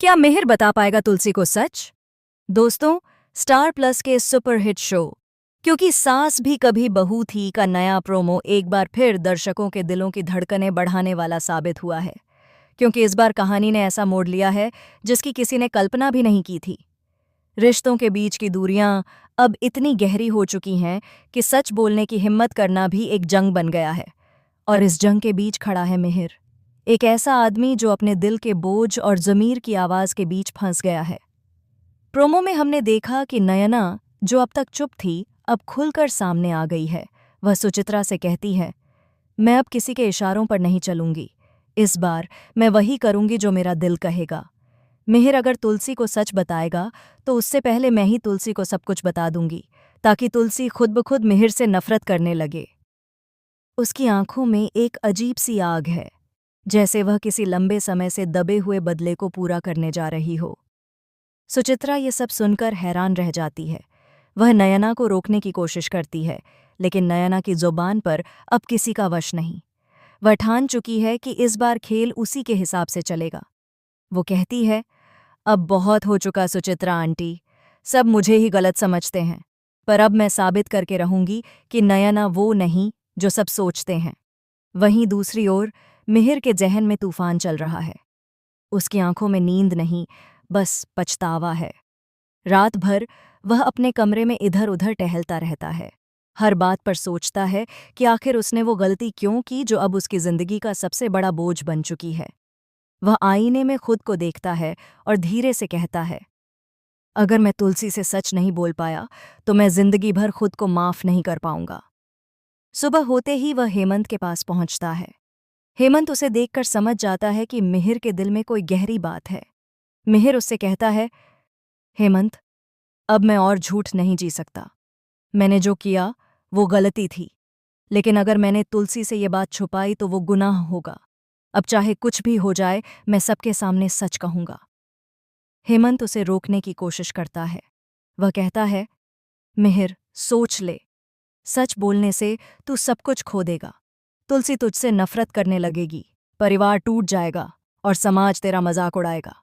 क्या मिहिर बता पाएगा तुलसी को सच? दोस्तों, स्टार प्लस के सुपरहिट शो क्योंकि सास भी कभी बहू थी का नया प्रोमो एक बार फिर दर्शकों के दिलों की धड़कनें बढ़ाने वाला साबित हुआ है। क्योंकि इस बार कहानी ने ऐसा मोड़ लिया है जिसकी किसी ने कल्पना भी नहीं की थी। रिश्तों के बीच की दूरियां अब इतनी गहरी हो चुकी हैं कि सच बोलने की हिम्मत करना भी एक जंग बन गया है। और इस जंग के बीच खड़ा है मिहिर, एक ऐसा आदमी जो अपने दिल के बोझ और ज़मीर की आवाज़ के बीच फंस गया है। प्रोमो में हमने देखा कि नयना, जो अब तक चुप थी, अब खुलकर सामने आ गई है। वह सुचित्रा से कहती है, मैं अब किसी के इशारों पर नहीं चलूंगी। इस बार मैं वही करूंगी जो मेरा दिल कहेगा। मिहिर अगर तुलसी को सच बताएगा तो उससे पहले मैं ही तुलसी को सब कुछ बता दूंगी, ताकि तुलसी खुद ब खुद मिहिर से नफरत करने लगे। उसकी आंखों में एक अजीब सी आग है, जैसे वह किसी लंबे समय से दबे हुए बदले को पूरा करने जा रही हो। सुचित्रा ये सब सुनकर हैरान रह जाती है। वह नयना को रोकने की कोशिश करती है, लेकिन नयना की जुबान पर अब किसी का वश नहीं। वह ठान चुकी है कि इस बार खेल उसी के हिसाब से चलेगा। वो कहती है, अब बहुत हो चुका सुचित्रा आंटी, सब मुझे ही गलत समझते हैं, पर अब मैं साबित करके रहूंगी कि नयना वो नहीं जो सब सोचते हैं। वहीं दूसरी ओर मिहिर के जहन में तूफान चल रहा है। उसकी आंखों में नींद नहीं, बस पछतावा है। रात भर वह अपने कमरे में इधर उधर टहलता रहता है। हर बात पर सोचता है कि आखिर उसने वो गलती क्यों की जो अब उसकी जिंदगी का सबसे बड़ा बोझ बन चुकी है। वह आईने में खुद को देखता है और धीरे से कहता है, अगर मैं तुलसी से सच नहीं बोल पाया तो मैं जिंदगी भर खुद को माफ नहीं कर पाऊंगा। सुबह होते ही वह हेमंत के पास पहुंचता है। हेमंत उसे देखकर समझ जाता है कि मिहिर के दिल में कोई गहरी बात है। मिहिर उससे कहता है, हेमंत, अब मैं और झूठ नहीं जी सकता। मैंने जो किया वो गलती थी, लेकिन अगर मैंने तुलसी से ये बात छुपाई तो वो गुनाह होगा। अब चाहे कुछ भी हो जाए, मैं सबके सामने सच कहूंगा। हेमंत उसे रोकने की कोशिश करता है। वह कहता है, मिहिर, सोच ले, सच बोलने से तू सब कुछ खो देगा। तुलसी तुझसे नफरत करने लगेगी, परिवार टूट जाएगा और समाज तेरा मजाक उड़ाएगा।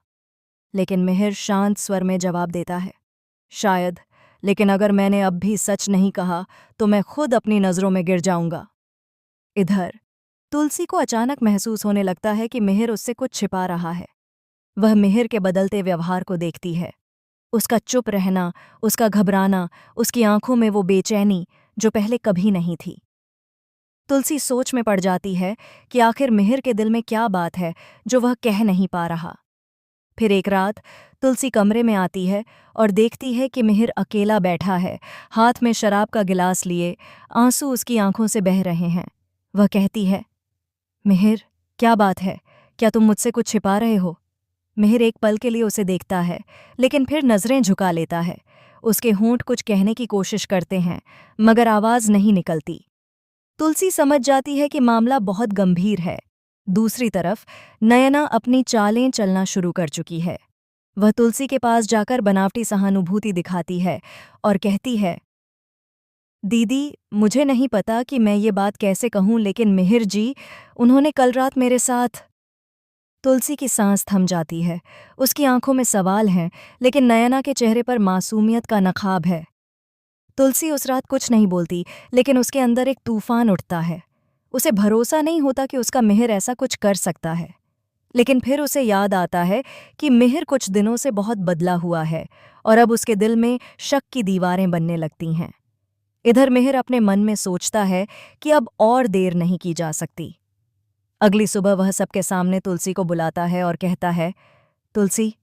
लेकिन मिहिर शांत स्वर में जवाब देता है, शायद, लेकिन अगर मैंने अब भी सच नहीं कहा तो मैं खुद अपनी नज़रों में गिर जाऊंगा। इधर तुलसी को अचानक महसूस होने लगता है कि मिहिर उससे कुछ छिपा रहा है। वह मिहिर के बदलते व्यवहार को देखती है, उसका चुप रहना, उसका घबराना, उसकी आंखों में वो बेचैनी जो पहले कभी नहीं थी। तुलसी सोच में पड़ जाती है कि आखिर मिहिर के दिल में क्या बात है जो वह कह नहीं पा रहा। फिर एक रात तुलसी कमरे में आती है और देखती है कि मिहिर अकेला बैठा है, हाथ में शराब का गिलास लिए, आंसू उसकी आंखों से बह रहे हैं। वह कहती है, मिहिर, क्या बात है? क्या तुम मुझसे कुछ छिपा रहे हो? मिहिर एक पल के लिए उसे देखता है, लेकिन फिर नजरें झुका लेता है। उसके होंठ कुछ कहने की कोशिश करते हैं, मगर आवाज नहीं निकलती। तुलसी समझ जाती है कि मामला बहुत गंभीर है। दूसरी तरफ नयना अपनी चालें चलना शुरू कर चुकी है। वह तुलसी के पास जाकर बनावटी सहानुभूति दिखाती है और कहती है, दीदी, मुझे नहीं पता कि मैं ये बात कैसे कहूं, लेकिन मिहिर जी, उन्होंने कल रात मेरे साथ। तुलसी की सांस थम जाती है। उसकी आंखों में सवाल हैं, लेकिन नयना के चेहरे पर मासूमियत का नकाब है। तुलसी उस रात कुछ नहीं बोलती, लेकिन उसके अंदर एक तूफान उठता है। उसे भरोसा नहीं होता कि उसका मिहिर ऐसा कुछ कर सकता है। लेकिन फिर उसे याद आता है कि मिहिर कुछ दिनों से बहुत बदला हुआ है और अब उसके दिल में शक की दीवारें बनने लगती हैं। इधर मिहिर अपने मन में सोचता है कि अब और देर नहीं की जा सकती। अगली सुबह वह सबके सामने तुलसी को बुलाता है और कहता है, तुलसी,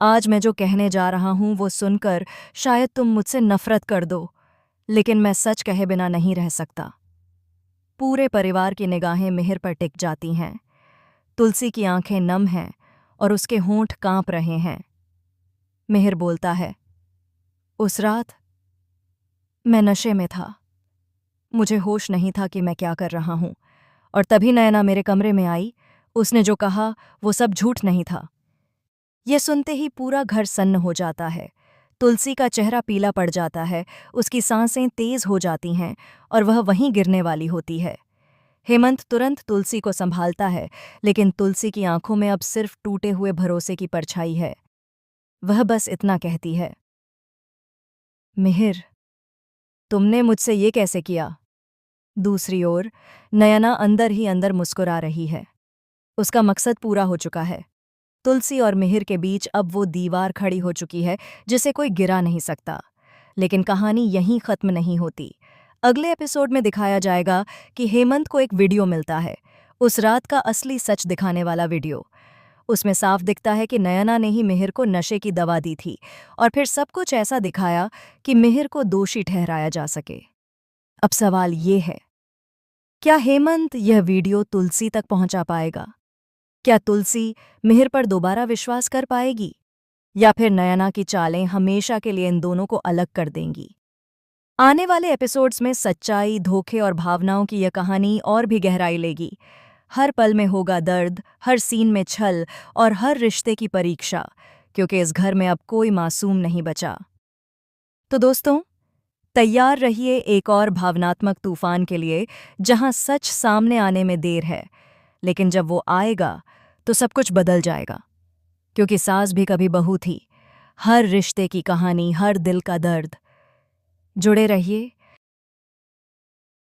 आज मैं जो कहने जा रहा हूं वो सुनकर शायद तुम मुझसे नफरत कर दो, लेकिन मैं सच कहे बिना नहीं रह सकता। पूरे परिवार की निगाहें मिहिर पर टिक जाती हैं। तुलसी की आंखें नम हैं और उसके होंठ कांप रहे हैं। मिहिर बोलता है, उस रात मैं नशे में था। मुझे होश नहीं था कि मैं क्या कर रहा हूं, और तभी नयना मेरे कमरे में आई। उसने जो कहा वो सब झूठ नहीं था। ये सुनते ही पूरा घर सन्न हो जाता है। तुलसी का चेहरा पीला पड़ जाता है, उसकी सांसें तेज हो जाती हैं और वह वहीं गिरने वाली होती है। हेमंत तुरंत तुलसी को संभालता है, लेकिन तुलसी की आंखों में अब सिर्फ टूटे हुए भरोसे की परछाई है। वह बस इतना कहती है, मिहिर, तुमने मुझसे ये कैसे किया? दूसरी ओर नयना अंदर ही अंदर मुस्कुरा रही है। उसका मकसद पूरा हो चुका है। तुलसी और मिहिर के बीच अब वो दीवार खड़ी हो चुकी है जिसे कोई गिरा नहीं सकता। लेकिन कहानी यहीं खत्म नहीं होती। अगले एपिसोड में दिखाया जाएगा कि हेमंत को एक वीडियो मिलता है, उस रात का असली सच दिखाने वाला वीडियो। उसमें साफ दिखता है कि नयना ने ही मिहिर को नशे की दवा दी थी और फिर सब कुछ ऐसा दिखाया कि मिहिर को दोषी ठहराया जा सके। अब सवाल ये है, क्या हेमंत यह वीडियो तुलसी तक पहुंचा पाएगा? क्या तुलसी मिहिर पर दोबारा विश्वास कर पाएगी? या फिर नयना की चालें हमेशा के लिए इन दोनों को अलग कर देंगी? आने वाले एपिसोड्स में सच्चाई, धोखे और भावनाओं की यह कहानी और भी गहराई लेगी। हर पल में होगा दर्द, हर सीन में छल और हर रिश्ते की परीक्षा, क्योंकि इस घर में अब कोई मासूम नहीं बचा। तो दोस्तों, तैयार रहिए एक और भावनात्मक तूफान के लिए, जहां सच सामने आने में देर है, लेकिन जब वो आएगा तो सब कुछ बदल जाएगा। क्योंकि सास भी कभी बहू थी। हर रिश्ते की कहानी, हर दिल का दर्द। जुड़े रहिए